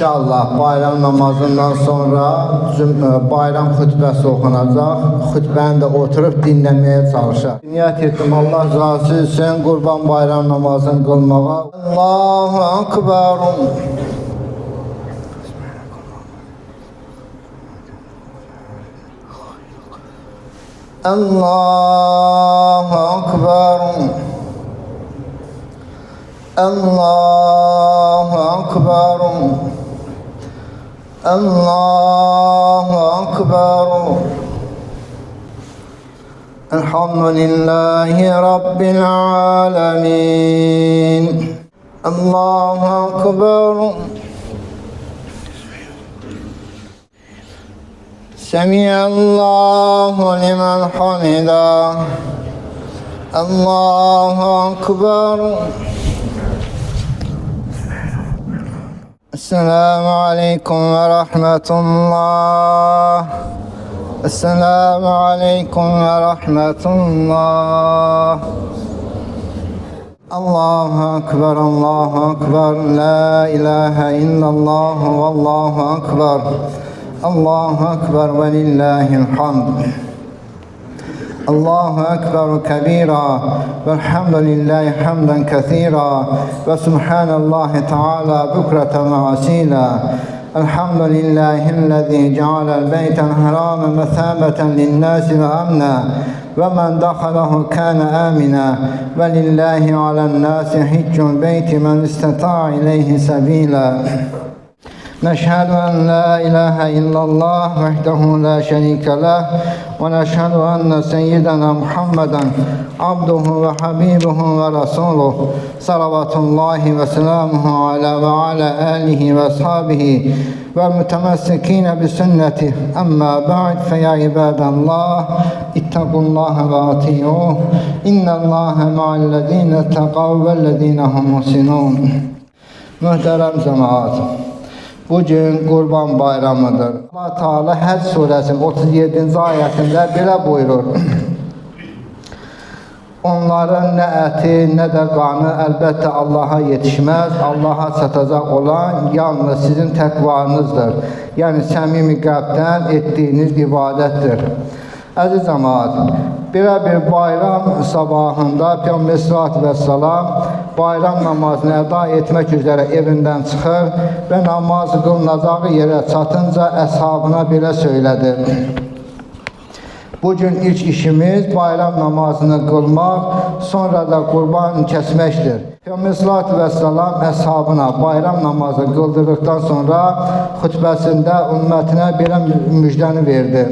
İnşallah bayram namazından sonra bayram xütbəsi oxunacaq. Xütbəni də oturub dinləməyə çalışaq. Niyyət etdim Allah rızası üçün Qurban bayram namazını qılmağa. Allahu Akbar. Allahu Akbar. Allahu Akbar. Allahu Akbar. Elhamdülillahi Rabbil alemin. Allahu Akbar. Semiyallahu limen hamida. Allahu Akbar. Esselamu aleyküm ve rahmetullah. Esselamu aleyküm ve rahmetullah. Allahu Akbar, Allahu Akbar. La ilahe illallah, Allahu Akbar. Allahu Akbar ve lillahil hamd. Allahu Ekber kebira velhamdülillahi hamden kethira ve subhanallahi teala bukreten ve asila. Elhamdülillahillezî cealel beytel harame mesâbeten linnâsi ve amna ve men dakhalahu kâne âmina ve lillahi alennâsi hiccul beyti men isteta'a ileyhi sebîlâ. نشهد أن لا إله إلا الله وحده لا شريك له ونشهد أن سيدنا محمدا عبده وحبيبه ورسوله صلوات الله وسلامه على وعلى آله وأصحابه والمتمسكين بسنته أما بعد فيا عباد الله اتقوا الله وأطيعوه إن الله مع الذين اتقوا والذين هم محسنون. Muhterem cemaat, bugün Qurban bayramıdır. Allah Teala Həcc surəsinin 37-ci ayətində belə buyurur. Onların nə əti, nə də qanı əlbəttə Allaha yetişməz. Allaha çatacaq olan yalnız sizin təqvanızdır. Yəni səmimi qəlbdən etdiyiniz ibadətdir. Əziz cemaat, belə bir bayram sabahında Peyğəmbər Əsəlatu vəssalam bayram namazını əda etmək üzrə evindən çıxır və namaz qılınacağı yerə çatınca əshabına belə söylədi. Bugün ilk işimiz bayram namazını qılmaq, sonra da qurban kəsməkdir. Peyğəmbər Əsəlatu vəssalam əshabına bayram namazı qıldırdıqdan sonra xütbəsində ümmətinə belə müjdəni verdi.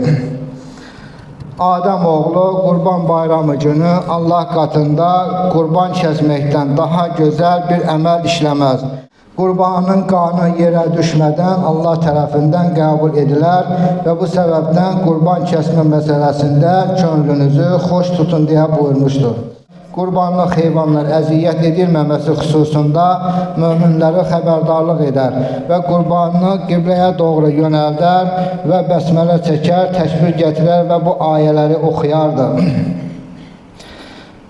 Adəm oğlu Qurban bayramı günü Allah katında qurban kəsməkdən daha gözəl bir əməl işləməz. Qurbanın qanı yerə düşmədən Allah tərəfindən qəbul edilər və bu səbəbdən qurban kəsmə məsələsində könlünüzü xoş tutun deyə buyurmuşdur. Qurbanlıq heyvanlar əziyyət edilməməsi xüsusunda möminləri xəbərdarlıq edər və qurbanını qibləyə doğru yönəldər və bəsmələ çəkər, təkbir gətirər və bu ayələri oxuyardı.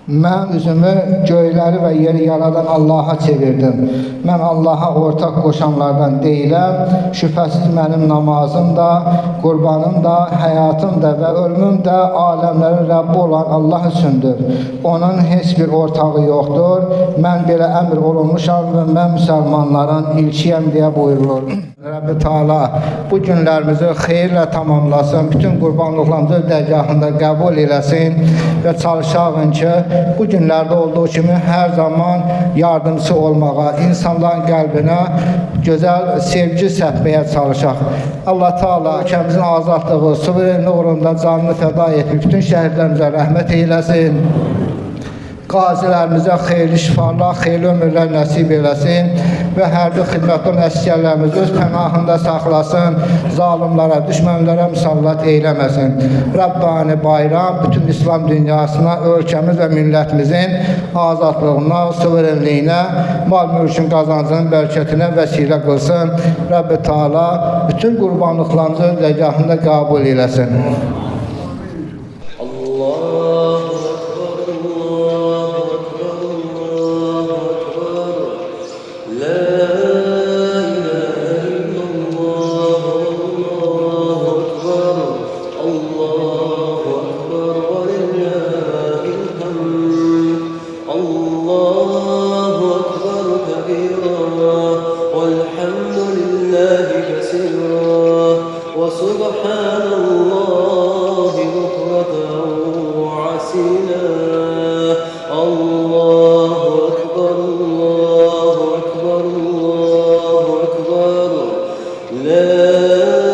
Mən üzümü göyləri və yeri yaradan Allaha çevirdim. Mən Allaha ortaq qoşanlardan deyiləm. Şübhəsiz mənim namazım da, qurbanım da, həyatım da və ölümüm də aləmlərin Rəbbi olan Allah üçündür. Onun heç bir ortağı yoxdur. Mən belə əmr olunmuşam və mən müsəlmanların ilkiyəm deyə buyurulur. Rəbbi Teala bu günlərimizi xeyirlə tamamlasın, bütün qurbanlıqlarımızı dərgahında qəbul eləsin və çalışağın ki, bu günlərdə olduğu kimi hər zaman yardımcı olmağa, insanların qəlbinə gözəl sevgi səpməyə çalışaq. Allah Teala ölkəmizin azadlığı, suverenliyi uğrunda canını fəda etmiş bütün şəhidlərimizə rəhmət eyləsin. Qazilərimizə xeyirli şifalar, xeyirli ömürlər nəsib eləsin və hərbi xidmətdən əsgərlərimizi öz pənahında saxlasın, zalimlərə, düşmənlərə müsallat eyləməsin. Rəbbani bayram bütün İslam dünyasına, ölkəmiz və millətimizin azadlığına, suverenliyinə, mal-mülkün qazancının bərəkətinə vəsilə qılsın. Rəbbi Teala bütün qurbanlıqlarımızı dərgahında qəbul eləsin. لا إله إلا لا